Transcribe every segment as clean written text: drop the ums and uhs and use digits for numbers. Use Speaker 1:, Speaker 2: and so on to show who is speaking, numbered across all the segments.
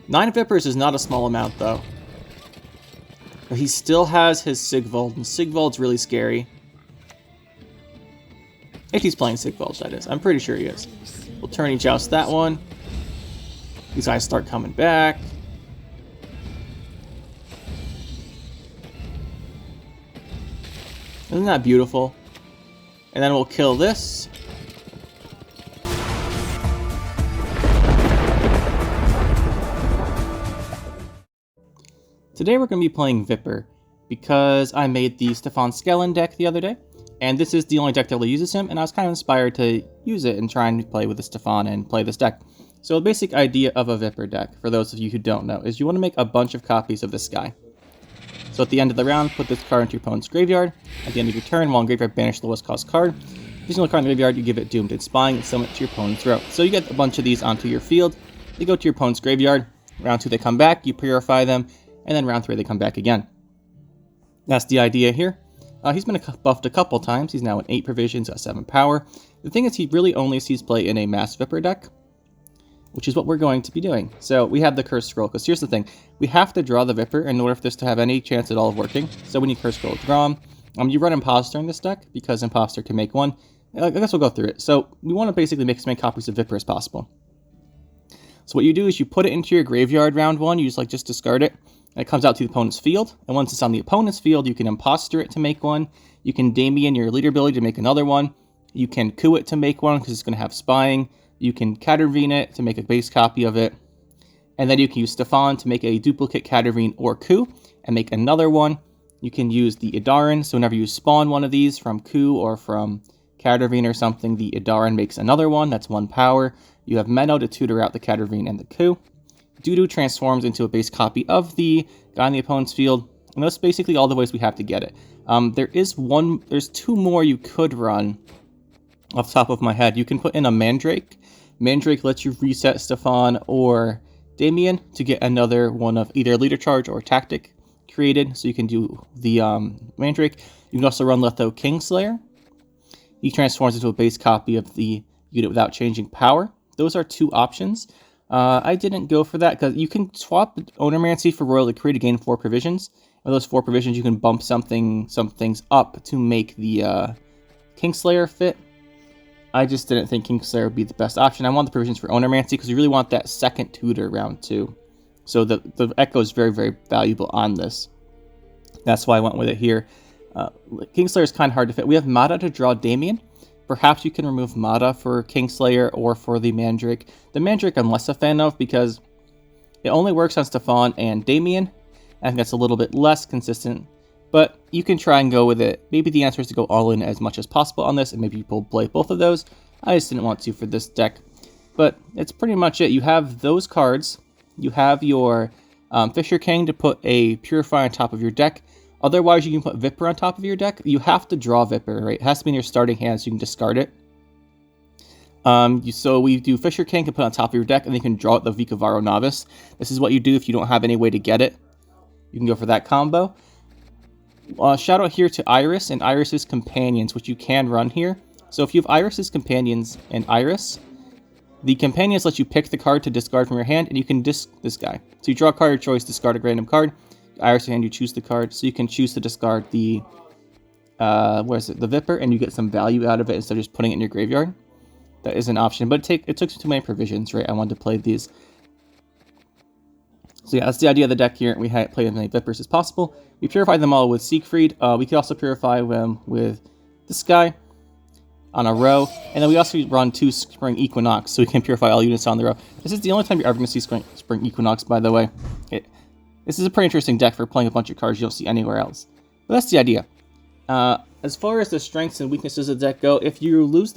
Speaker 1: 9 Vyppers is not a small amount, though. But he still has his Sigvald, and Sigvald's really scary. If he's playing Sigvald, that is. I'm pretty sure he is. We'll Tourney Joust that one. These guys start coming back. Isn't that beautiful? And then we'll kill this. Today we're going to be playing Vypper, because I made the Stefan Skellen deck the other day, and this is the only deck that really uses him, and I was kind of inspired to use it and try and play with the Stefan and play this deck. So the basic idea of a Vypper deck, for those of you who don't know, is you want to make a bunch of copies of this guy. So at the end of the round, put this card into your opponent's graveyard. At the end of your turn, while in graveyard, banish the lowest cost card. If there's no card in the graveyard, you give it Doomed and Spying and summon it to your opponent's row. So you get a bunch of these onto your field. They go to your opponent's graveyard. Round 2 they come back, you purify them, and then round 3 they come back again. That's the idea here. He's been buffed a couple times. He's now at 8 provisions, got 7 power. The thing is, he really only sees play in a mass Vypper deck, which is what we're going to be doing. So we have the Curse Scroll, because here's the thing. We have to draw the Vypper in order for this to have any chance at all of working. So when you Curse Scroll, draw him. You run Imposter in this deck, because Imposter can make one. I guess we'll go through it. So we want to basically make as many copies of Vypper as possible. So what you do is you put it into your graveyard round 1, you just discard it, and it comes out to the opponent's field. And once it's on the opponent's field, you can Imposter it to make one. You can Damien your leader ability to make another one. You can Coup it to make one, because it's going to have Spying. You can Catervine it to make a base copy of it. And then you can use Stefan to make a duplicate Catervine or Coup and make another one. You can use the Idaran, so whenever you spawn one of these from Coup or from Catervine or something, the Idaran makes another one. That's 1 power. You have Menno to tutor out the Catervine and the Coup. Dudu transforms into a base copy of the guy in the opponent's field. And that's basically all the ways we have to get it. There's 2 more you could run off the top of my head. You can put in a Mandrake. Mandrake lets you reset Stefan or Damien to get another one of either Leader Charge or Tactic created, so you can do the Mandrake. You can also run Letho Kingslayer. He transforms into a base copy of the unit without changing power. Those are 2 options. I didn't go for that, because you can swap Ownermancy for Royal Decree to gain 4 provisions. With those 4 provisions, you can bump some things up to make the Kingslayer fit. I just didn't think Kingslayer would be the best option. I want the provisions for Ownermancy, because you really want that second tutor round 2. So the Echo is very, very valuable on this. That's why I went with it here. Kingslayer is kind of hard to fit. We have Mada to draw Damien. Perhaps you can remove Mada for Kingslayer or for the Mandrake. The Mandrake I'm less a fan of, because it only works on Stefan and Damien. I think that's a little bit less consistent. But you can try and go with it. Maybe the answer is to go all in as much as possible on this, and maybe people play both of those. I just didn't want to for this deck. But it's pretty much it. You have those cards. You have your Fisher King to put a Purify on top of your deck. Otherwise, you can put Vypper on top of your deck. You have to draw Vypper, right? It has to be in your starting hand so you can discard it. So we do Fisher King to put on top of your deck, and then you can draw it the Vikavaro Novice. This is what you do if you don't have any way to get it. You can go for that combo. Shout out here to Iris and Iris's Companions, which you can run here. So if you have Iris's Companions and Iris, the Companions let you pick the card to discard from your hand, and you can disc this guy. So you draw a card of your choice, discard a random card. Iris hand, you choose the card, so you can choose to discard the the Vypper, and you get some value out of it instead of just putting it in your graveyard. That is an option, but it took too many provisions, right? I wanted to play these. So yeah, that's the idea of the deck here. We play as many Vyppers as possible. We purify them all with Siegfried. We could also purify them with this guy on a row. And then we also run 2 Spring Equinox, so we can purify all units on the row. This is the only time you're ever going to see Spring Equinox, by the way. This is a pretty interesting deck for playing a bunch of cards you don't see anywhere else. But that's the idea. As far as the strengths and weaknesses of the deck go, if you lose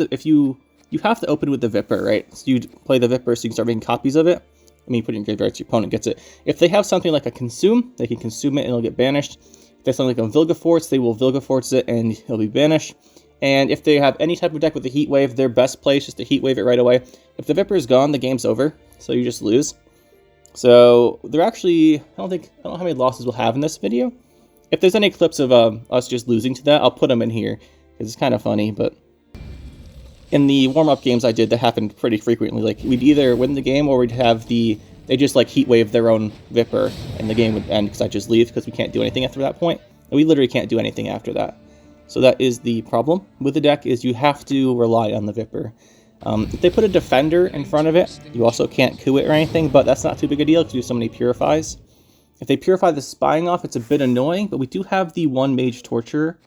Speaker 1: you have to open with the Vypper, right? So you play the Vypper so you can start making copies of it. I mean, put it in graveyard so your opponent gets it. If they have something like a Consume, they can consume it and it'll get banished. If they have something like a Vilgefortz, they will Vilgefortz it and it'll be banished. And if they have any type of deck with a Heat Wave, their best play is just to Heat Wave it right away. If the Vypper is gone, the game's over, so you just lose. So they're actually, I don't know how many losses we'll have in this video. If there's any clips of us just losing to that, I'll put them in here, because it's kind of funny, but in the warm-up games I did, that happened pretty frequently. Like, we'd either win the game or we'd have the they just like heat wave their own Vypper, and the game would end because I just leave because we can't do anything after that point. And we literally can't do anything after that. So that is the problem with the deck, is you have to rely on the Vypper. If they put a defender in front of it, you also can't coup it or anything, but that's not too big a deal because you have so many purifies. If they purify the spying off, it's a bit annoying, but we do have the one mage torture.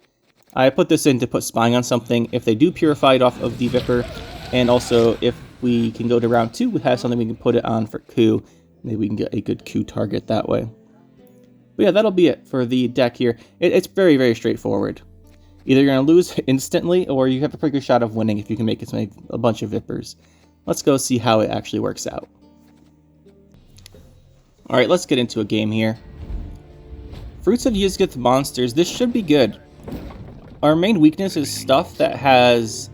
Speaker 1: I put this in to put spying on something if they do purify it off of the Vypper, and also if we can go to round 2, we have something we can put it on for coup. Maybe we can get a good coup target that way. But yeah, that'll be it for the deck here. It's very, very straightforward. Either you're going to lose instantly, or you have a pretty good shot of winning if you can make a bunch of Vyppers. Let's go see how it actually works out. Alright, let's get into a game here. Fruits of Ysgith monsters, this should be good. Our main weakness is stuff that has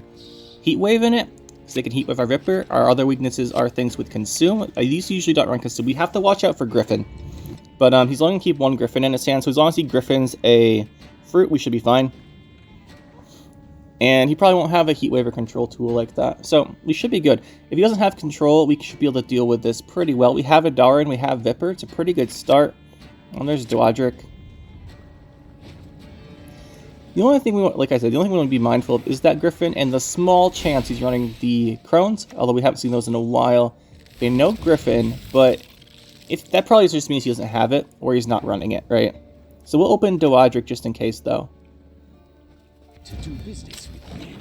Speaker 1: Heat Wave in it, so they can Heat Wave our Vypper. Our other weaknesses are things with Consume. These usually don't run Consume. We have to watch out for Griffin. But he's only going to keep one Griffin in his hand, so as long as he Griffins a fruit, we should be fine. And he probably won't have a Heat Wave or control tool like that, so we should be good. If he doesn't have control, we should be able to deal with this pretty well. We have Adaran, we have Vypper. It's a pretty good start. And there's Dwadric. The only thing we want, like I said, the only thing we want to be mindful of is that Griffin and the small chance he's running the Crones, although we haven't seen those in a while. They know Griffin, but if that probably just means he doesn't have it, or he's not running it, right? So we'll open Dwadric just in case, though.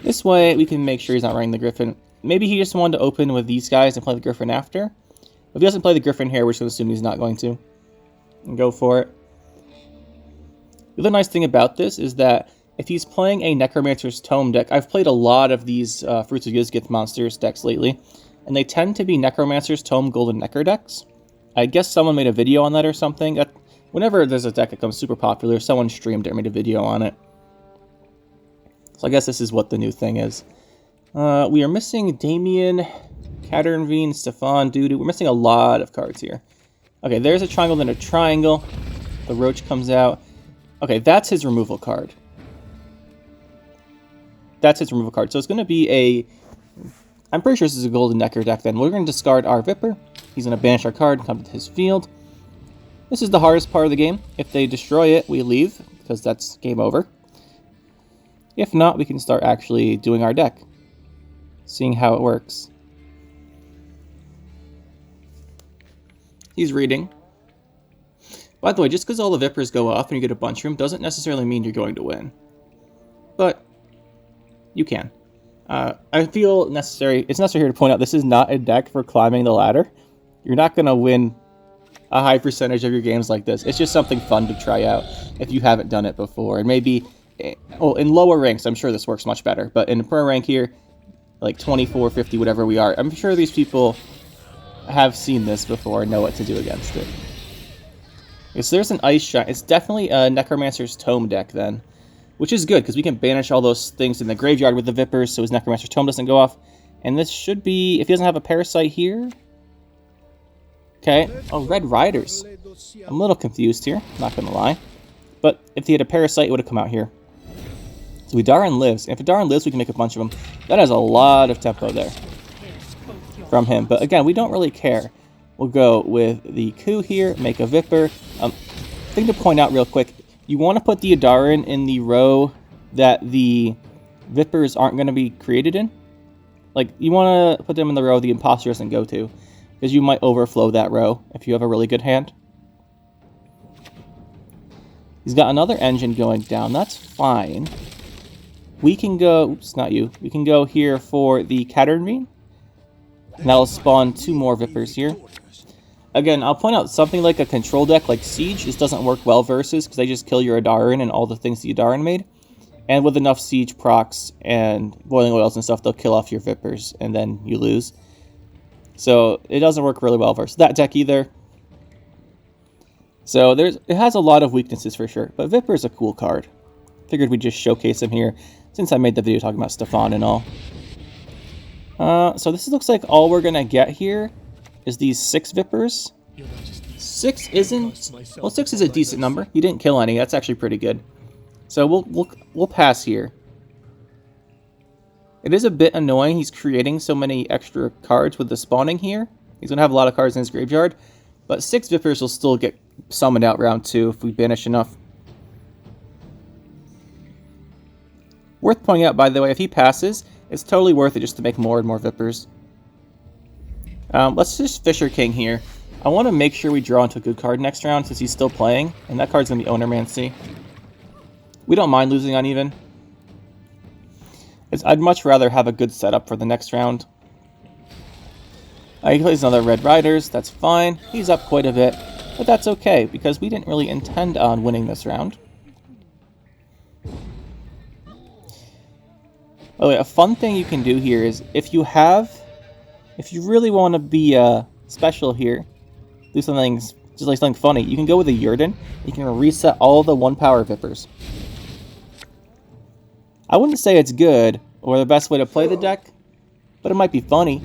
Speaker 1: This way, we can make sure he's not running the Griffin. Maybe he just wanted to open with these guys and play the Griffin after. If he doesn't play the Griffin here, we're just going to assume he's not going to. And go for it. The other nice thing about this is that if he's playing a Necromancer's Tome deck, I've played a lot of these Fruits of Ysgith monsters decks lately, and they tend to be Necromancer's Tome Golden Necker decks. I guess someone made a video on that or something. Whenever there's a deck that becomes super popular, someone streamed it or made a video on it. So I guess this is what the new thing is. We are missing Damien, Katernveen, Stefan, Dudu. We're missing a lot of cards here. Okay, there's a triangle, then a triangle. The Roach comes out. Okay, that's his removal card. That's his removal card. So it's going to be a... I'm pretty sure this is a Golden Necker deck then. We're going to discard our Vypper. He's going to banish our card and come to his field. This is the hardest part of the game. If they destroy it, we leave, because that's game over. If not, we can start actually doing our deck. Seeing how it works. He's reading. By the way, just because all the Vyppers go off and you get a bunch of them doesn't necessarily mean you're going to win. But you can. I feel it's necessary here to point out this is not a deck for climbing the ladder. You're not going to win a high percentage of your games like this. It's just something fun to try out if you haven't done it before. And maybe, well, in lower ranks, I'm sure this works much better. But in pro rank here, like 24, 50, whatever we are, I'm sure these people have seen this before and know what to do against it. Okay, so there's an Ice Shine. It's definitely a Necromancer's Tome deck then, which is good because we can banish all those things in the graveyard with the Vyppers so his Necromancer's Tome doesn't go off. And this should be, if he doesn't have a Parasite here... Okay, oh, Red Riders. I'm a little confused here, not gonna lie. But if he had a Parasite, it would have come out here. So Adaran lives. And if Adaran lives, we can make a bunch of them. That has a lot of tempo there from him. But again, we don't really care. We'll go with the coup here, make a Vypper. Thing to point out real quick, you want to put the Adaran in the row that the Vyppers aren't going to be created in. Like, you want to put them in the row the Imposter doesn't go to, because you might overflow that row if you have a really good hand. He's got another engine going down. That's fine. We can go... Oops, not you. We can go here for the Katernveen. And that'll spawn 2 more Vyppers here. Again, I'll point out something like a control deck like Siege. This doesn't work well versus, because they just kill your Adaran and all the things the Adaran made. And with enough Siege procs and Boiling Oils and stuff, they'll kill off your Vyppers, and then you lose. So it doesn't work really well versus that deck either. So it has a lot of weaknesses for sure, but Vypper is a cool card. Figured we'd just showcase him here, since I made the video talking about Stefan and all. So this looks like all we're gonna get here is these 6 Vyppers. 6 isn't... Well, 6 is a decent number. He didn't kill any. That's actually pretty good. So we'll pass here. It is a bit annoying. He's creating so many extra cards with the spawning here. He's gonna have a lot of cards in his graveyard. But 6 Vyppers will still get summoned out round 2 if we banish enough. Worth pointing out, by the way, if he passes, it's totally worth it just to make more and more Vyppers. Let's just Fisher King here. I want to make sure we draw into a good card next round since he's still playing, and that card's going to be Ownermancy. We don't mind losing uneven. I'd much rather have a good setup for the next round. He plays another Red Riders, that's fine. He's up quite a bit, but that's okay, because we didn't really intend on winning this round. Oh, wait, a fun thing you can do here is, if you really want to be special here, do something, just like something funny, you can go with a Yurden, you can reset all the 1-power Vyppers. I wouldn't say it's good, or the best way to play the deck, but it might be funny.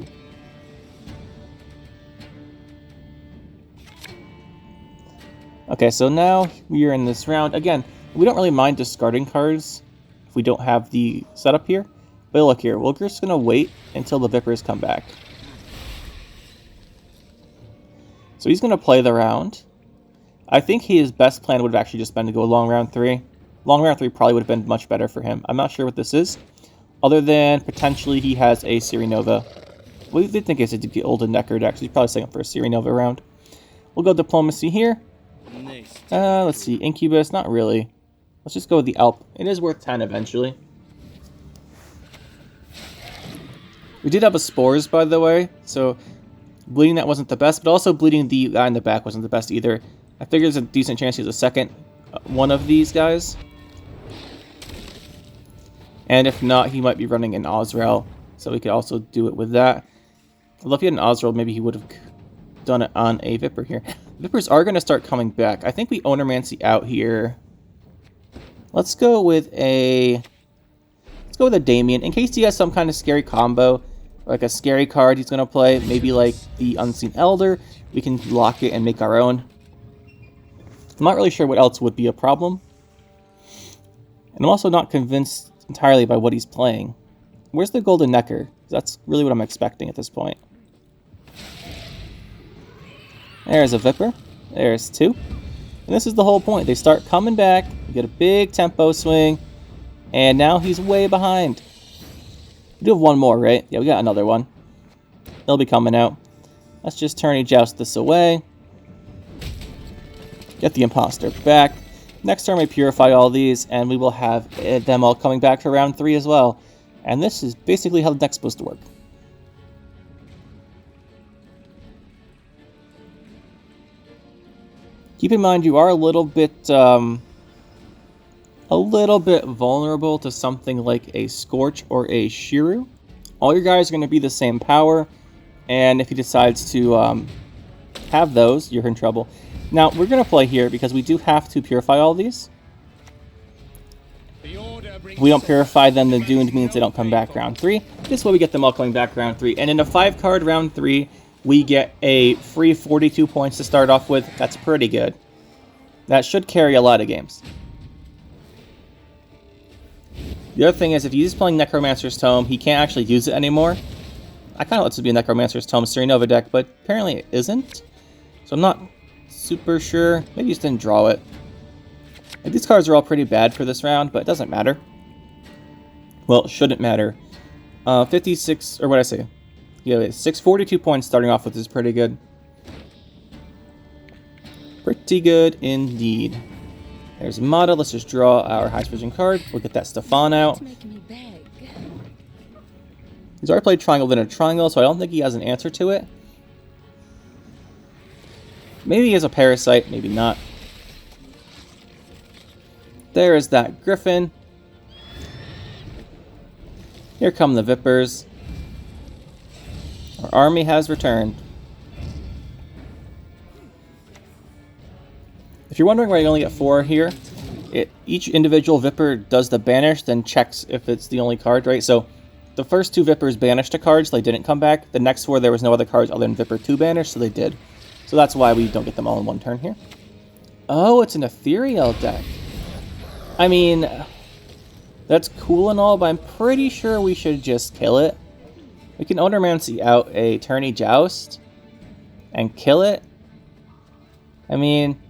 Speaker 1: Okay, so now we are in this round. Again, we don't really mind discarding cards if we don't have the setup here. But look here, we're just going to wait until the Vyppers come back. So he's going to play the round. I think his best plan would have actually just been to go long round 3. Long round 3 probably would have been much better for him. I'm not sure what this is, other than potentially he has a Sirinova. We did think it's a old Necker deck, so he's probably setting up for a Sirinova round. We'll go Diplomacy here. Let's see, Incubus, not really. Let's just go with the Alp. It is worth 10 eventually. We did have a Spores, by the way, so bleeding that wasn't the best, but also bleeding the guy in the back wasn't the best either. I figure there's a decent chance he's a second one of these guys. And if not, he might be running an Ozrael, so we could also do it with that. Although if he had an Ozrael, maybe he would have done it on a Vypper here. Vyppers are going to start coming back. I think we Ownermancy out here. Let's go with a Damien, in case he has some kind of scary combo, like a scary card he's going to play, maybe like the Unseen Elder. We can lock it and make our own. I'm not really sure what else would be a problem. And I'm also not convinced entirely by what he's playing. Where's the Golden Necker? That's really what I'm expecting at this point. There's a Vypper. There's 2. And this is the whole point. They start coming back. You get a big tempo swing. And now he's way behind. We do have one more, right? Yeah, we got another one. He'll be coming out. Let's just Tourney Joust this away. Get the Imposter back. Next turn we purify all these, and we will have them all coming back for round 3 as well. And this is basically how the deck's supposed to work. Keep in mind you are a little bit vulnerable to something like a Scorch or a Shiru. All your guys are going to be the same power, and if he decides to have those, you're in trouble. Now, we're going to play here because we do have to purify all these. If we don't purify them, the Doomed means they don't come back round 3. This way we get them all coming back round 3. And in a 5-card round 3, we get a free 42 points to start off with. That's pretty good. That should carry a lot of games. The other thing is, if he's playing Necromancer's Tome, he can't actually use it anymore. I kind of want it to be a Necromancer's Tome Sirinova deck, but apparently it isn't. So I'm not super sure. Maybe he just didn't draw it. Like, these cards are all pretty bad for this round, but it doesn't matter. Well, it shouldn't matter. 56, or what did I say? Yeah, 642 points starting off with is pretty good. Pretty good indeed. There's Mata. Let's just draw our highest vision card. We'll get that Stefan out. He's already played Triangle Within a Triangle, so I don't think he has an answer to it. Maybe he has a Parasite, maybe not. There is that Griffin. Here come the Vyppers. Our army has returned. If you're wondering why you only get 4 here, each individual Vypper does the banish, then checks if it's the only card, right? So the first 2 Vyppers banished a card, so they didn't come back. The next 4, there was no other cards other than Vypper 2 banished, so they did. So that's why we don't get them all in one turn here. Oh, it's an Ethereal deck. I mean, that's cool and all, but I'm pretty sure we should just kill it. We can Ownermancy out a Tourney Joust and kill it. I mean,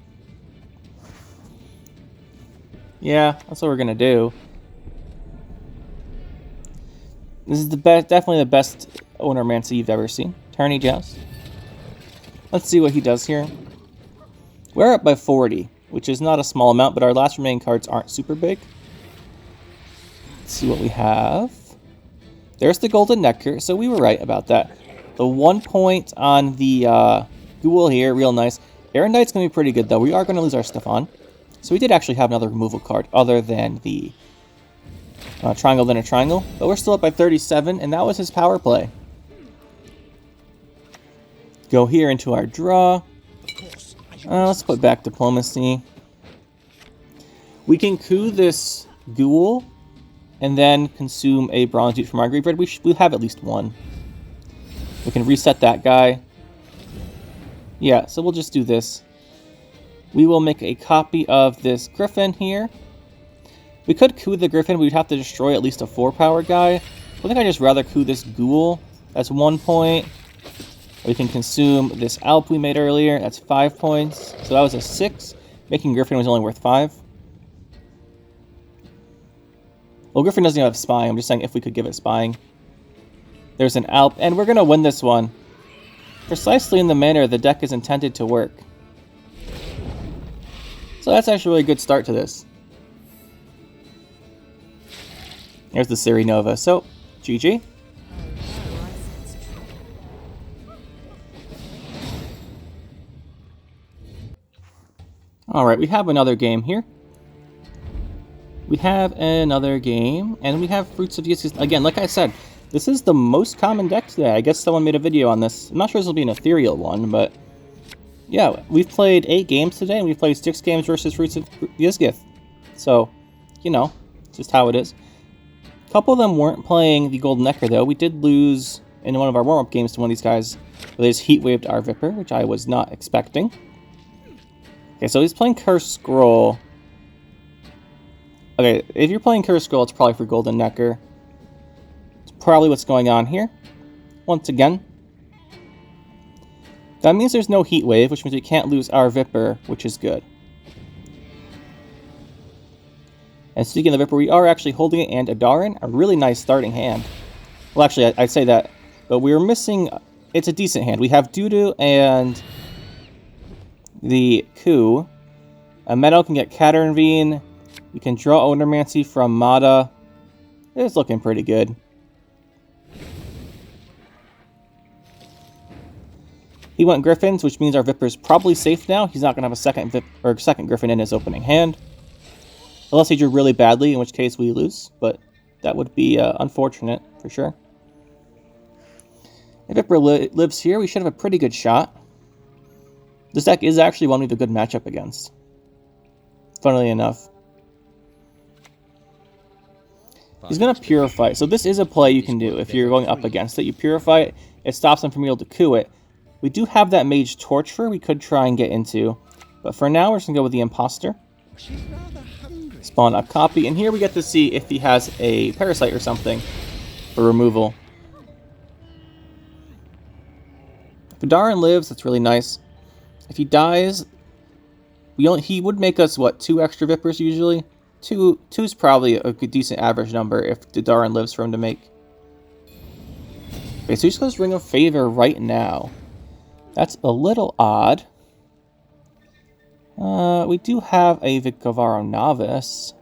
Speaker 1: yeah, that's what we're gonna do. This is the best, definitely the best Necromancer you've ever seen. Tourney Joust. Let's see what he does here. We're up by 40, which is not a small amount, but our last remaining cards aren't super big. Let's see what we have. There's the Golden Necker, so we were right about that. The 1 point on the Ghoul here, real nice. Aaron Knight's going to be pretty good, though. We are going to lose our Stefan. So we did actually have another removal card, other than the triangle then a triangle. But we're still up by 37, and that was his power play. Go here into our draw. Let's put back Diplomacy. We can coup this Ghoul, and then consume a Bronze Tooth from our Graveyard. We'll have at least one. We can reset that guy. Yeah, so we'll just do this. We will make a copy of this Griffin here. We could coup the Griffin, but we'd have to destroy at least a 4-power guy. I think I'd just rather coup this Ghoul. That's 1 point. We can consume this Alp we made earlier. That's 5 points. So that was a 6. Making Griffin was only worth 5. Well, Griffin doesn't even have Spying. I'm just saying if we could give it Spying. There's an Alp, and we're going to win this one. Precisely in the manner the deck is intended to work. So that's actually a really good start to this. There's the Siri Nova. So, GG. Alright, we have another game here. We have another game, and we have Fruits of Ysgith. Again, like I said, this is the most common deck today. I guess someone made a video on this. I'm not sure this will be an Ethereal one, but yeah, we've played 8 games today, and we've played 6 games versus Fruits of Ysgith. So, you know, it's just how it is. A couple of them weren't playing the Golden Necker, though. We did lose in one of our warm-up games to one of these guys. They just heat-waved our Vypper, which I was not expecting. Okay, so he's playing Cursed Scroll. Okay, if you're playing Cursed Scroll, it's probably for Golden Necker. It's probably what's going on here. Once again. That means there's no Heat Wave, which means we can't lose our Vypper, which is good. And speaking of the Vypper, we are actually holding it and Adarin, a really nice starting hand. Well, actually, I'd say that, but we were missing... It's a decent hand. We have Doo-Doo and the Coup. A Meadow can get Catervine. We can draw Necromancer from Mata. It's looking pretty good. He went Griffins, which means our Vypper's probably safe now. He's not going to have a second Griffin in his opening hand. Unless he drew really badly, in which case we lose. But that would be unfortunate, for sure. If Vypper lives here, we should have a pretty good shot. This deck is actually one we have a good matchup against. Funnily enough. He's going to Purify. So this is a play you can do if you're going up against it. You Purify it. It stops him from being able to coup it. We do have that Mage Torture we could try and get into. But for now, we're just going to go with the Imposter. Spawn a copy. And here we get to see if he has a Parasite or something for removal. If Adarin lives, that's really nice. If he dies, he would make us, what, 2 extra Vyppers usually? 2 is probably a good, decent average number if Adarin lives for him to make. Okay, so he just goes Ring of Favor right now. That's a little odd. We do have a Vikavaro Novice.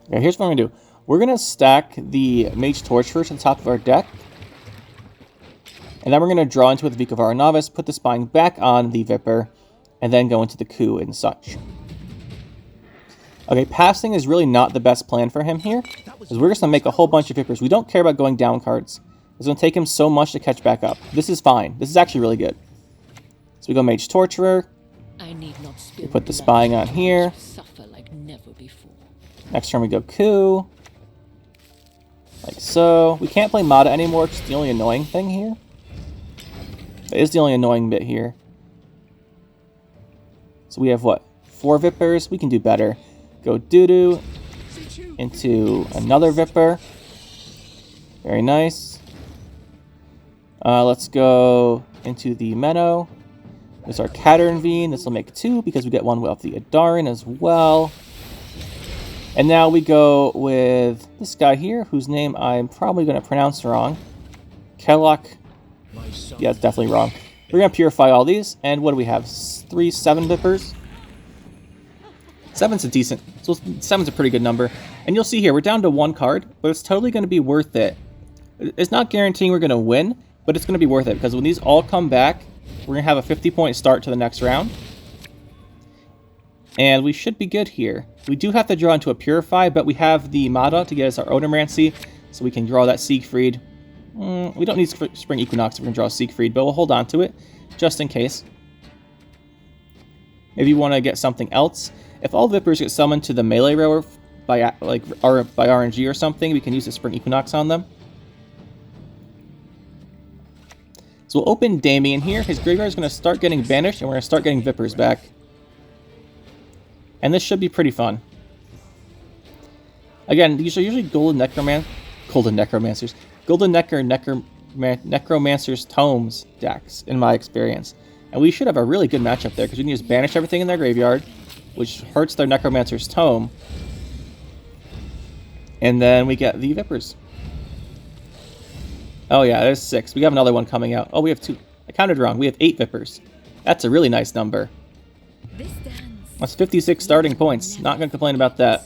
Speaker 1: Okay, here's what we're going to do. We're going to stack the Mage Torturer to the top of our deck. And then we're going to draw into it the Vikavaro Novice, put the Spying back on the Vypper, and then go into the Coup and such. Okay, passing is really not the best plan for him here, because we're just going to make a whole bunch of Vyppers. We don't care about going down cards. It's going to take him so much to catch back up. This is fine. This is actually really good. So we go Mage Torturer. We put the Spying on here. Next turn we go Coup. Like so. We can't play Mata anymore, which is the only annoying thing here. That is the only annoying bit here. So we have what? 4 Vyppers. We can do better. Go Doo-Doo into another Vypper. Very nice. Let's go into the Meadow. There's our Catternvine. This will make 2 because we get 1 off the Adarin as well. And now we go with this guy here, whose name I'm probably going to pronounce wrong. Kellok. Yeah, it's definitely wrong. We're going to purify all these. And what do we have? 3 7 Vyppers? 7's a decent. So 7's a pretty good number. And you'll see here, we're down to 1 card, but it's totally going to be worth it. It's not guaranteeing we're going to win, but it's going to be worth it because when these all come back, we're going to have a 50-point start to the next round. And we should be good here. We do have to draw into a Purify, but we have the Mada to get us our Odomancy, so we can draw that Siegfried. We don't need Spring Equinox if we're going to draw Siegfried, but we'll hold on to it, just in case. Maybe you want to get something else. If all Vyppers get summoned to the melee row by RNG or something, we can use the Spring Equinox on them. So we'll open Damien here. His graveyard is going to start getting banished, and we're going to start getting Vyppers back. And this should be pretty fun. Again, these are usually Golden Necromancers, Necromancer's Tomes decks, in my experience. And we should have a really good matchup there, because we can just banish everything in their graveyard, which hurts their Necromancer's Tome. And then we get the Vyppers. Oh yeah, there's 6. We have another one coming out. Oh, we have 2. I counted wrong. We have 8 Vyppers. That's a really nice number. That's 56 starting points. Not going to complain about that.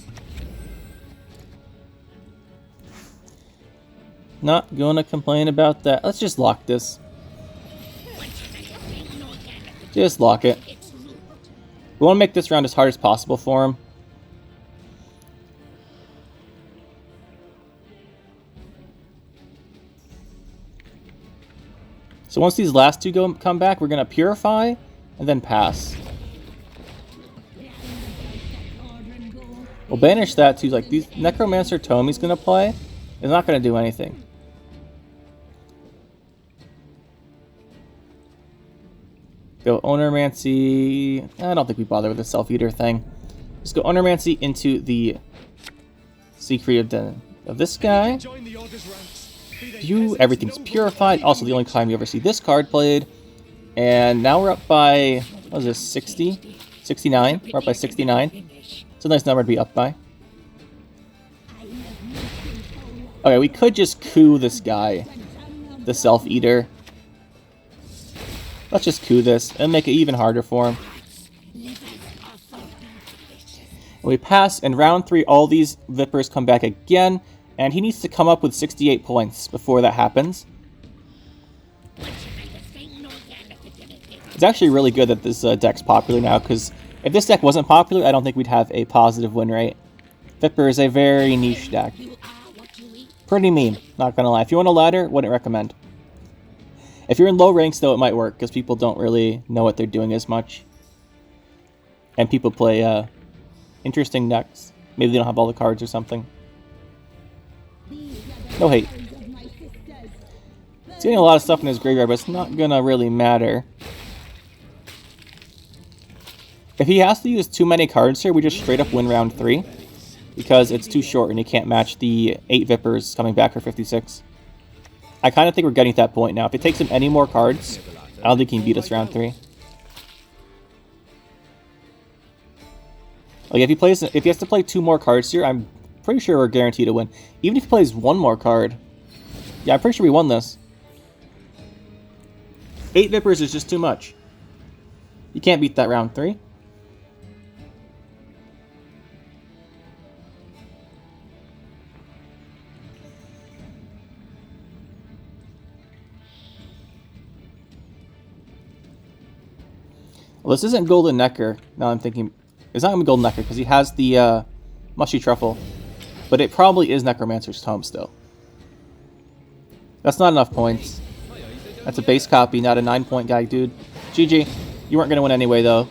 Speaker 1: Not going to complain about that. Let's just lock this. Just lock it. We want to make this round as hard as possible for him. So once these last 2 come back, we're going to Purify and then pass. We'll banish that too. Like, these Necromancer Tome he's going to play is not going to do anything. Go Onomancy. I don't think we bother with the Self-Eater thing. Just go Onomancy into the Secret of this guy. Everything's purified. Also, the only time you ever see this card played. And now we're up by, what is this, 60? 69? We're up by 69. It's a nice number to be up by. Okay, we could just coup this guy, the Self-Eater. Let's just coup this and make it even harder for him. And we pass, and round 3, all these Vyppers come back again, and he needs to come up with 68 points before that happens. It's actually really good that this deck's popular now, because if this deck wasn't popular, I don't think we'd have a positive win rate. Vypper is a very niche deck. Pretty meme, not gonna lie. If you want a ladder, wouldn't recommend. If you're in low ranks, though, it might work, because people don't really know what they're doing as much. And people play interesting decks. Maybe they don't have all the cards or something. No hate. He's getting a lot of stuff in his graveyard, but it's not gonna really matter. If he has to use too many cards here, we just straight up win round 3. Because it's too short and he can't match the 8 Vyppers coming back for 56. I kind of think we're getting to that point now. If it takes him any more cards, I don't think he can beat us round 3. Like, if he has to play 2 more cards here, I'm pretty sure we're guaranteed to win. Even if he plays 1 more card. Yeah, I'm pretty sure we won this. 8 Vyppers is just too much. You can't beat that round 3. Well, this isn't Golden Necker. Now I'm thinking, it's not going to be Golden Necker because he has the Mushy Truffle. But it probably is Necromancer's Tome still. That's not enough points. That's a base copy, not a 9-point guy, dude. GG. You weren't going to win anyway, though.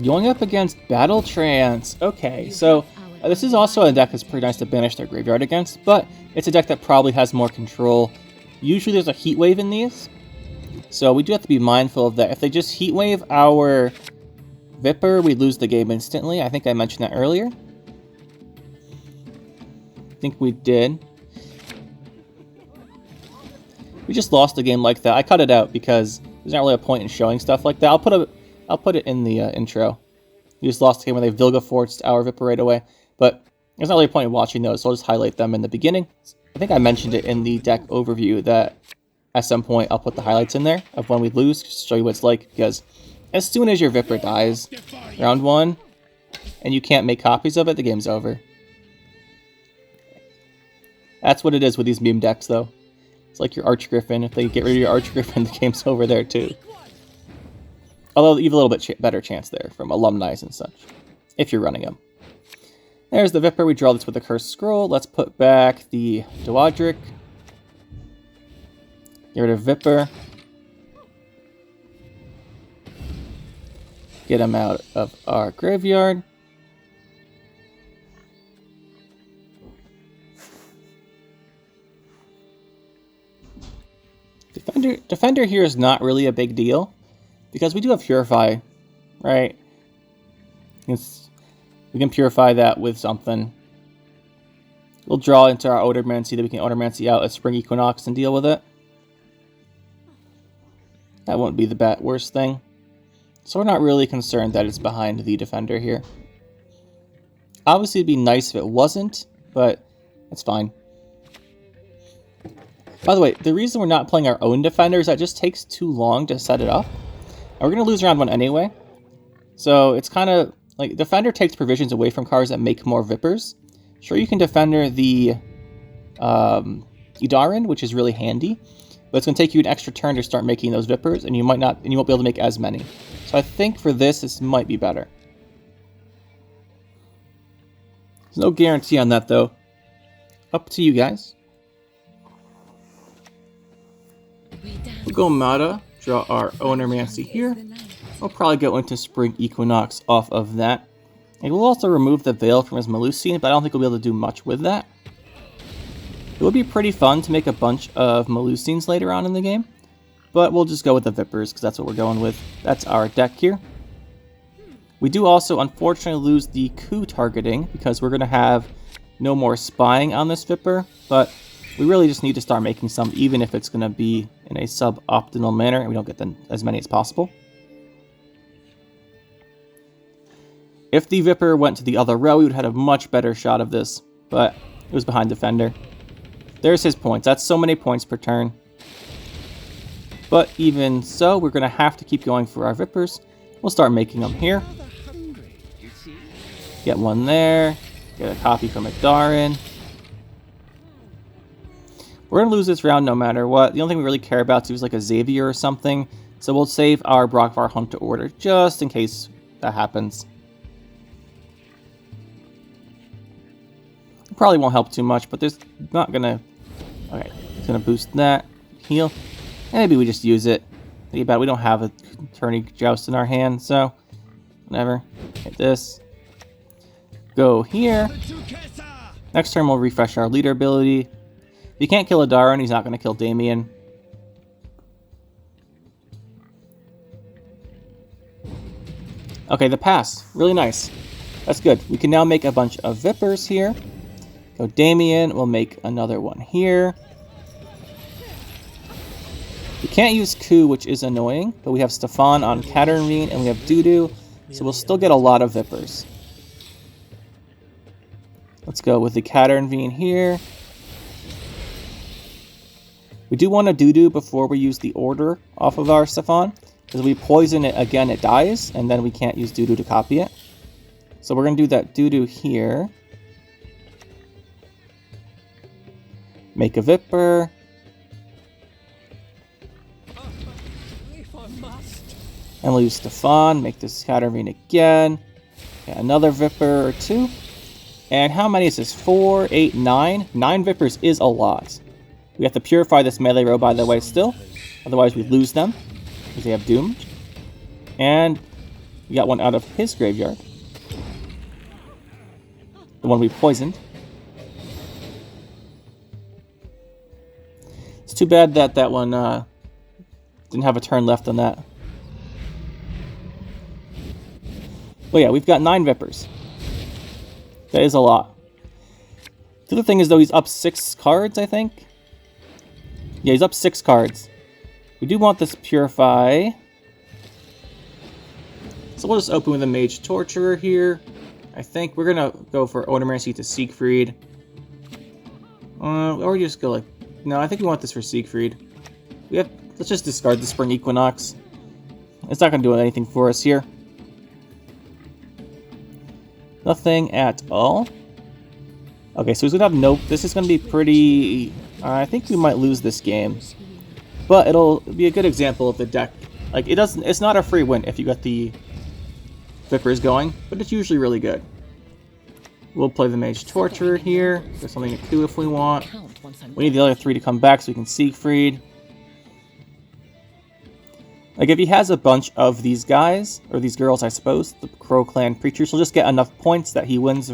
Speaker 1: Going up against Battle Trance. Okay, so this is also a deck that's pretty nice to banish their graveyard against, but it's a deck that probably has more control. Usually there's a heat wave in these, so we do have to be mindful of that. If they just heat wave our Vypper, we lose the game instantly. I think I mentioned that earlier. I think we did. We just lost a game like that. I cut it out because there's not really a point in showing stuff like that. I'll put it in the intro. We just lost a game where they Vilgefortzed our Vypper right away. But there's not really a point in watching those, so I'll just highlight them in the beginning. I think I mentioned it in the deck overview that at some point I'll put the highlights in there of when we lose, just to show you what it's like. Because as soon as your Vypper dies, round 1, and you can't make copies of it, the game's over. That's what it is with these meme decks, though. It's like your Archgriffin. If they get rid of your Archgriffin, the game's over there, too. Although, you have a little bit better chance there from alumni and such, if you're running them. There's the Vypper. We draw this with a Cursed Scroll. Let's put back the Doadric. Get rid of Vypper. Get him out of our graveyard. Defender here is not really a big deal, because we do have Purify, right? We can Purify that with something. We'll draw into our Odormancy that we can Odormancy out a Spring Equinox and deal with it. That won't be the worst thing. So we're not really concerned that it's behind the Defender here. Obviously it'd be nice if it wasn't, but it's fine. By the way, the reason we're not playing our own Defender is that it just takes too long to set it up. And we're going to lose round 1 anyway. So it's kind of like Defender takes provisions away from cards that make more Vyppers. Sure, you can Defender the Idarin, which is really handy, but it's going to take you an extra turn to start making those Vyppers, and you won't be able to make as many. So I think for this might be better. There's no guarantee on that, though. Up to you guys. We'll go Mata, draw our Odormancy here. We'll probably go into Spring Equinox off of that. And we'll also remove the Veil from his Melusine, but I don't think we'll be able to do much with that. It would be pretty fun to make a bunch of Melusines later on in the game, but we'll just go with the Vyppers, because that's what we're going with. That's our deck here. We do also, unfortunately, lose the coup targeting, because we're going to have no more spying on this Vypper, but we really just need to start making some, even if it's going to be in a sub-optimal manner, and we don't get as many as possible. If the Vypper went to the other row, we would have had a much better shot of this, but it was behind Defender. There's his points. That's so many points per turn. But even so, we're going to have to keep going for our Vyppers. We'll start making them here. Get one there. Get a copy from Idarin. We're going to lose this round no matter what. The only thing we really care about is like a Xavier or something. So we'll save our Brockvar Hunt to order just in case that happens. It probably won't help too much, but there's not going to... Okay, it's going to boost that. Heal. And maybe we just use it. Think about it, we don't have a Tourney Joust in our hand, so... Whatever. Hit this. Go here. Next turn we'll refresh our leader ability. If he can't kill Idarin, he's not going to kill Damien. Okay, the pass. Really nice. That's good. We can now make a bunch of Vyppers here. Go Damien. We'll make another one here. We can't use Coup, which is annoying, but we have Stefan on Catarnrine, and we have Dudu, so we'll still get a lot of Vyppers. Let's go with the Catarnrine here. We do want to Dudu before we use the order off of our Stefan, because if we poison it again, it dies, and then we can't use Dudu to copy it. So we're going to do that Dudu here. Make a Vypper. And we'll use Stefan, make this Catarnrine again. Okay, another Vypper or two. And how many is this? 4, 8, 9? 9 Vyppers is a lot. We have to purify this melee row, by the way, still. Otherwise, we lose them, because they have Doomed. And we got one out of his graveyard. The one we poisoned. It's too bad that that one didn't have a turn left on that. Well, yeah, we've got 9 Vyppers. That is a lot. The other thing is, though, he's up 6 cards, I think. Yeah, he's up 6 cards. We do want this Purify. So we'll just open with a Mage Torturer here. I think we're going to go for Odomancy to Siegfried. Or just go like... No, I think we want this for Siegfried. Let's just discard the Spring Equinox. It's not going to do anything for us here. Nothing at all. Okay, so he's going to have Nope. This is going to be pretty... I think we might lose this game. But it'll be a good example of the deck. Like, it's not a free win if you got the Vyppers going, but it's usually really good. We'll play the Mage Torturer here. There's something to do if we want. We need the other 3 to come back so we can Siegfried. Like, if he has a bunch of these guys, or these girls, I suppose, the Crow Clan Preachers, he'll just get enough points that he wins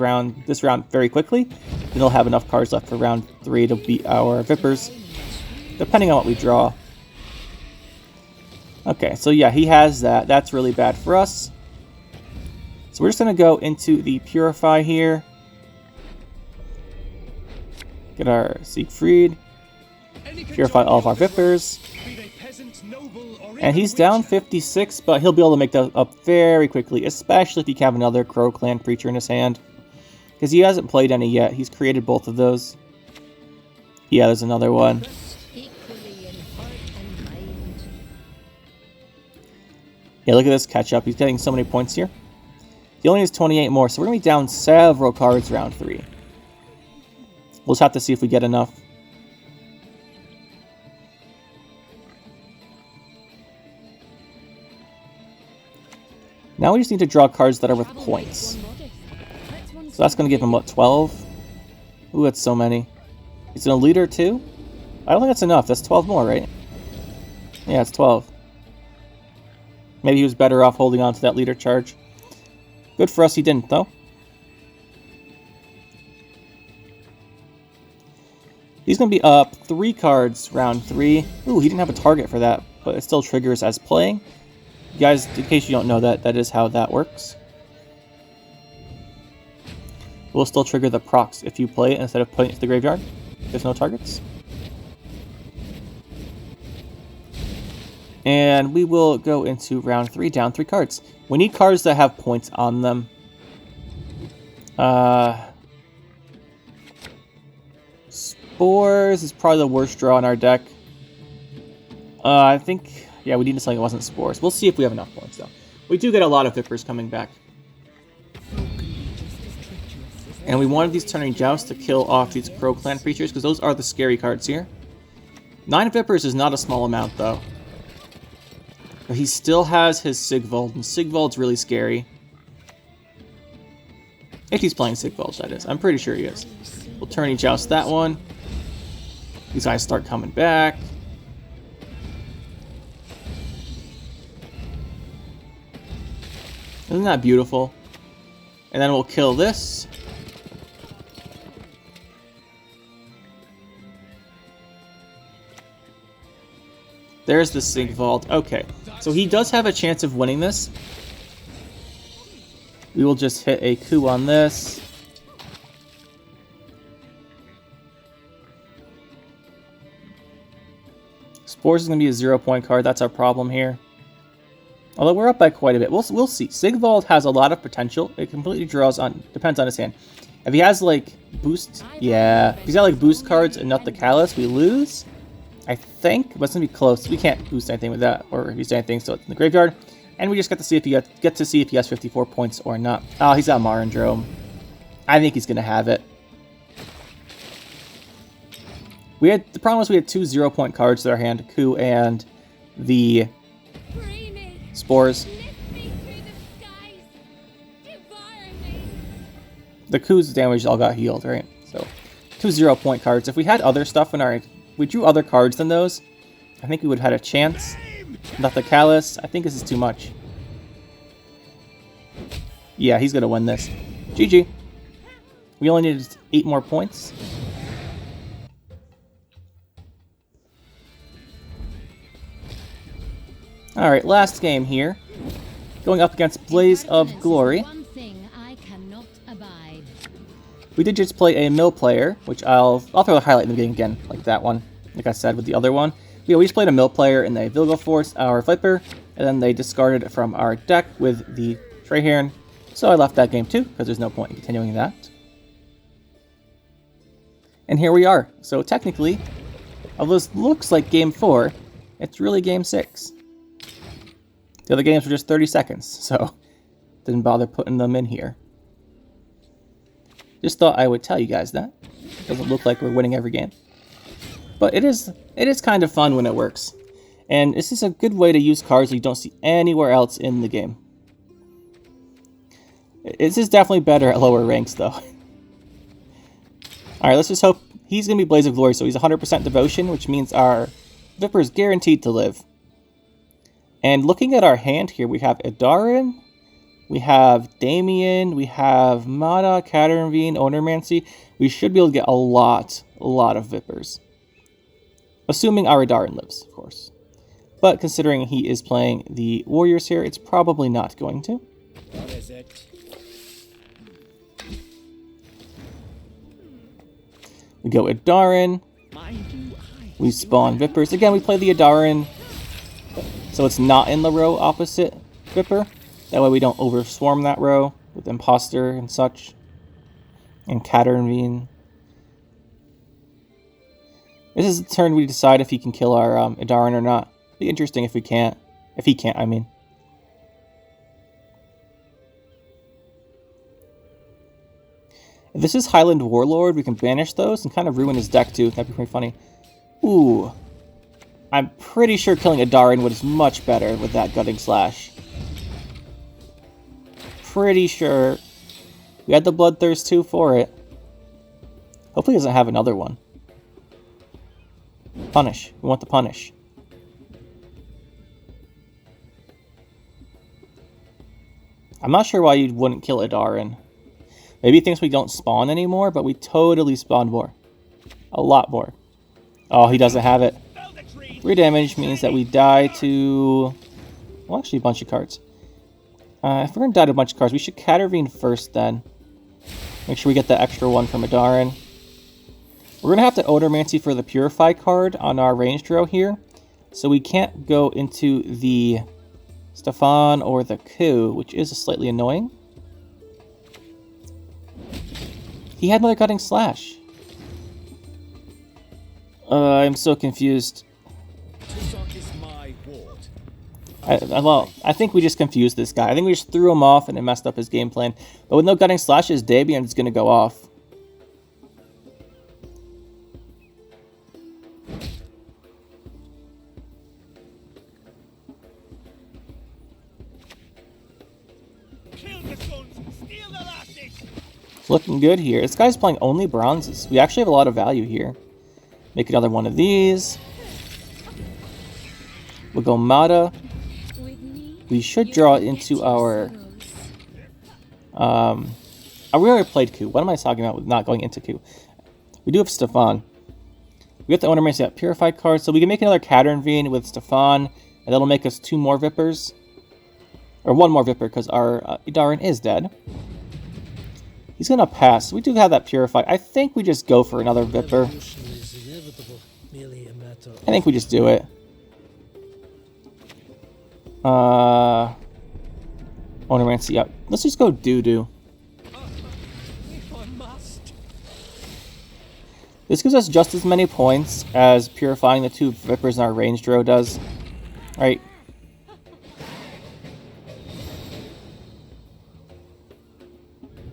Speaker 1: this round very quickly. Then he'll have enough cards left for round 3 to beat our Vyppers, depending on what we draw. Okay, so yeah, he has that. That's really bad for us. So we're just going to go into the Purify here. Get our Siegfried. Purify all of our Vyppers. And he's down 56, but he'll be able to make that up very quickly, especially if he can have another Crow Clan Preacher in his hand. Because he hasn't played any yet. He's created both of those. Yeah, there's another one. Yeah, look at this catch up. He's getting so many points here. He only has 28 more, so we're going to be down several cards round 3. We'll just have to see if we get enough. Now we just need to draw cards that are with points. So that's going to give him, what, 12? Ooh, that's so many. He's in a leader too? I don't think that's enough. That's 12 more, right? Yeah, it's 12. Maybe he was better off holding on to that leader charge. Good for us he didn't, though. He's going to be up 3 cards round 3. Ooh, he didn't have a target for that, but it still triggers as playing. Guys, in case you don't know that is how that works. We'll still trigger the procs if you play it instead of putting it to the graveyard. There's no targets. And we will go into round 3, down 3 cards. We need cards that have points on them. Spores is probably the worst draw in our deck. I think... Yeah, we need something that wasn't Spores. We'll see if we have enough points, though. We do get a lot of Vyppers coming back. And we wanted these Turning Jousts to kill off these Crow Clan Preachers, because those are the scary cards here. 9 Vyppers is not a small amount, though. But he still has his Sigvald, and Sigvald's really scary. If he's playing Sigvald, that is. I'm pretty sure he is. We'll Turning Joust that one. These guys start coming back. Isn't that beautiful? And then we'll kill this. There's the Sigvald. Okay, so he does have a chance of winning this. We will just hit a coup on this. Spores is going to be a 0-point card. That's our problem here. Although we're up by quite a bit. We'll see. Sigvald has a lot of potential. It completely depends on his hand. If he has, like, boost... Yeah. If he's got, like, boost cards and not the Callus, we lose. I think. But it's going to be close. We can't boost anything with that. Or use anything, so it's in the graveyard. And we just get to see if he has 54 points or not. Oh, he's got Marindrome. I think he's going to have it. The problem was we had 2 0-point cards in our hand. Coup and the... Spores. The Coup's damage all got healed, right? So, 2 0-point cards. If we had other stuff in our... we drew other cards than those, I think we would have had a chance. Not the Callus. I think this is too much. Yeah, he's going to win this. GG. We only needed 8 more points. Alright, last game here. Going up against Blaze of Glory. We did just play a mill player, which I'll throw a highlight in the beginning again, like that one. like I said with the other one. We always played a mill player and they Vilgo Force our Vypper, and then they discarded it from our deck with the Treherne. So I left that game too, because there's no point in continuing that. And here we are. So technically, although this looks like game 4, it's really game 6. The other games were just 30 seconds, so didn't bother putting them in here. Just thought I would tell you guys that. Doesn't look like we're winning every game. But it is kind of fun when it works. And this is a good way to use cards you don't see anywhere else in the game. This is definitely better at lower ranks, though. Alright, let's just hope he's going to be Blaze of Glory, so he's 100% Devotion, which means our Vypper is guaranteed to live. And looking at our hand here, we have Edarin, we have Damien, we have Mada, Catarnvine, Onermancy. We should be able to get a lot of Vyppers. Assuming our Edarin lives, of course. But considering he is playing the Warriors here, it's probably not going to.
Speaker 2: What is it?
Speaker 1: We go Edarin. We spawn Vyppers. Again, we play the Edarin, so it's not in the row opposite Vypper. That way we don't overswarm that row with Imposter and such. And Catarnvine. This is the turn we decide if he can kill our Edarin or not. Be interesting if we can't. If he can't, I mean. If this is Highland Warlord, we can banish those and kind of ruin his deck too. That'd be pretty funny. Ooh. I'm pretty sure killing Edarin was much better with that Gutting Slash. Pretty sure. We had the Bloodthirst too for it. Hopefully he doesn't have another one. Punish. We want the punish. I'm not sure why you wouldn't kill Edarin. Maybe he thinks we don't spawn anymore, but we totally spawn more. A lot more. Oh, he doesn't have it. 3 damage means that we die to... Well, actually a bunch of cards. If we're going to die to a bunch of cards, we should Catarnvine first then. Make sure we get the extra one from Edarin. We're going to have to Onermancy for the Purify card on our ranged row here. So we can't go into the Stefan or the Coup, which is slightly annoying. He had another Cutting Slash. I'm so confused. Well, I think we just confused this guy. I think we just threw him off and it messed up his game plan. But with no Gutting Slashes, Damien is going to go off. It's looking good here. This guy's playing only bronzes. We actually have a lot of value here. Make another one of these. We'll go Mada. We should draw into our... we already played Coup. What am I talking about with not going into Coup? We do have Stefan. We have the Onermancy that Purified card, so we can make another Catarnvine with Stefan, and that'll make us 2 more Vyppers. Or 1 more Vypper, because our Edarin is dead. He's going to pass. We do have that Purified. I think we just go for another Vypper. I think we just do it. Onermancy, yeah. Let's just go Doo-Doo. This gives us just as many points as purifying the 2 Vyppers in our ranged row does. Alright.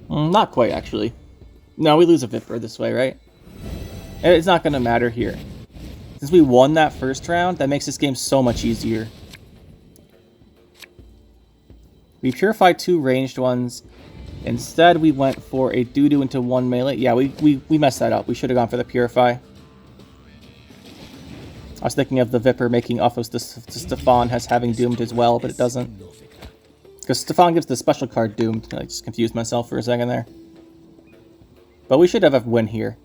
Speaker 1: Not quite, actually. No, we lose a Vypper this way, right? It's not going to matter here. Since we won that first round, that makes this game so much easier. We purified 2 ranged ones. Instead, we went for a Doo-Doo into 1 melee. Yeah, we messed that up. We should have gone for the Purify. I was thinking of the Vypper making off of the Stefan as having Doomed as well, but it doesn't. Because Stefan gives the special card Doomed. I just confused myself for a second there. But we should have a win here.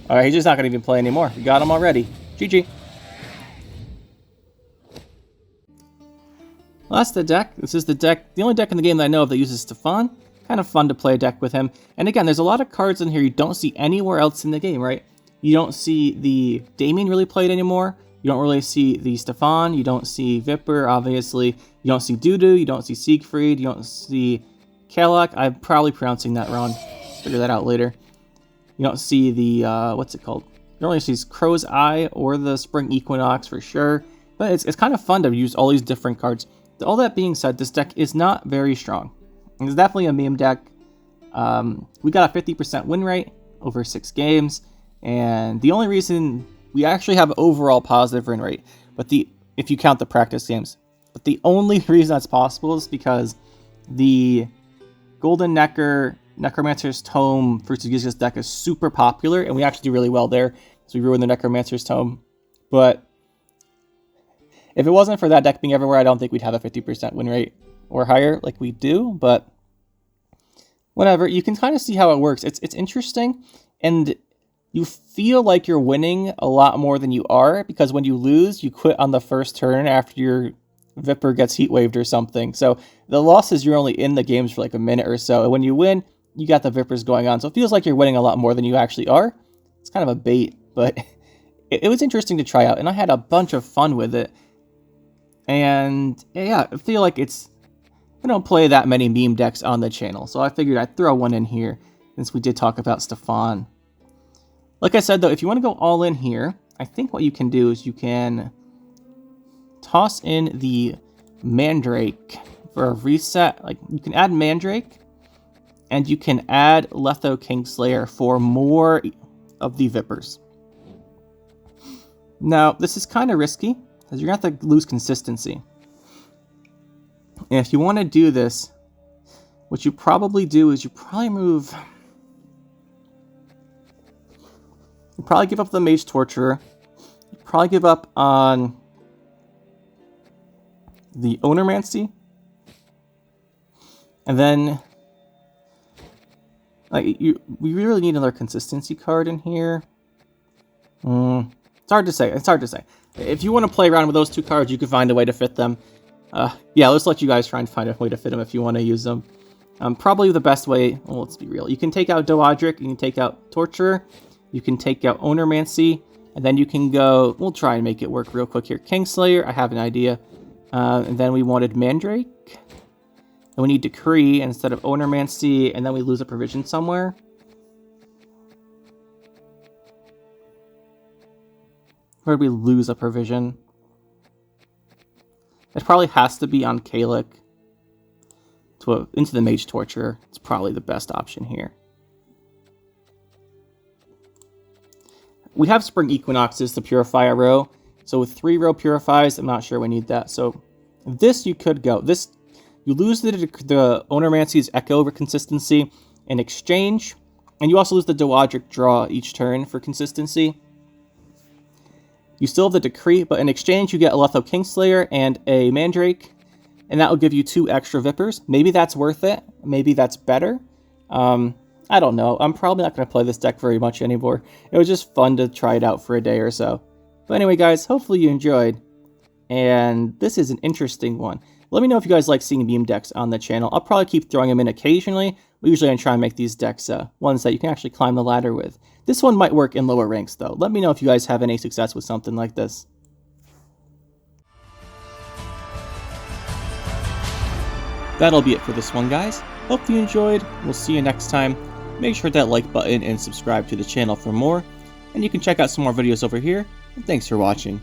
Speaker 1: Alright, he's just not going to even play anymore. We got him already. GG. Well, that's the deck. This is the deck, the only deck in the game that I know of that uses Stefan. kind of fun to play a deck with him. And again, there's a lot of cards in here you don't see anywhere else in the game, right? You don't see the Damien really played anymore. You don't really see the Stefan. You don't see Vypper, obviously. You don't see Dudu. You don't see Siegfried. You don't see Kalak. I'm probably pronouncing that wrong. Figure that out later. You don't see the, what's it called? You don't really see Crow's Eye or the Spring Equinox for sure. But it's kind of fun to use all these different cards. All that being said, this deck is not very strong. It's definitely a meme deck. We got a 50% win rate over 6 games. And the only reason we actually have an overall positive win rate, but if you count the practice games. But the only reason that's possible is because the Golden Necromancer's Tome versus Ysgith deck is super popular, and we actually do really well there, so we ruin the Necromancer's Tome. But if it wasn't for that deck being everywhere, I don't think we'd have a 50% win rate or higher like we do, but whatever. You can kind of see how it works. It's interesting, and you feel like you're winning a lot more than you are, because when you lose, you quit on the first turn after your Vypper gets heat waved or something. So the losses, you're only in the games for like a minute or so, and when you win, you got the Vyppers going on. So it feels like you're winning a lot more than you actually are. It's kind of a bait, but it was interesting to try out, and I had a bunch of fun with it. And yeah, I feel like I don't play that many meme decks on the channel, so I figured I'd throw one in here since we did talk about Stefan. Like I said, though, if you want to go all in here, I think what you can do is you can toss in the Mandrake for a reset. Like, you can add Mandrake, and you can add Letho Kingslayer for more of the Vyppers. Now, this is kind of risky, because you're going to have to lose consistency. And if you want to do this, what you probably do is you probably give up the Mage Torturer. You probably give up on the Ownermancy. And then we really need another consistency card in here. It's hard to say. If you want to play around with those two cards, you can find a way to fit them. Yeah, let's let you guys try and find a way to fit them if you want to use them. Probably the best way, well, let's be real. You can take out Doadric, you can take out Torturer, you can take out Ownermancy, and then you can go, we'll try and make it work real quick here. Kingslayer, I have an idea. And then we wanted Mandrake. And we need Decree instead of Ownermancy, and then we lose a provision somewhere. Where did we lose a provision? It probably has to be on Kalak. Into the Mage Torturer. It's probably the best option here. We have Spring Equinoxes to purify a row. So with 3 row purifies, I'm not sure we need that. So this you could go. This, you lose the Ownermancy's Echo over consistency in exchange. And you also lose the Doadric draw each turn for consistency. You still have the Decree, but in exchange you get a Letho Kingslayer and a Mandrake. And that will give you 2 extra Vyppers. Maybe that's worth it. Maybe that's better. I don't know. I'm probably not going to play this deck very much anymore. It was just fun to try it out for a day or so. But anyway, guys, hopefully you enjoyed. And this is an interesting one. Let me know if you guys like seeing meme decks on the channel. I'll probably keep throwing them in occasionally. We usually try and make these decks ones that you can actually climb the ladder with. This one might work in lower ranks, though. Let me know if you guys have any success with something like this. That'll be it for this one, guys. Hope you enjoyed. We'll see you next time. Make sure to hit that like button and subscribe to the channel for more. And you can check out some more videos over here. And thanks for watching.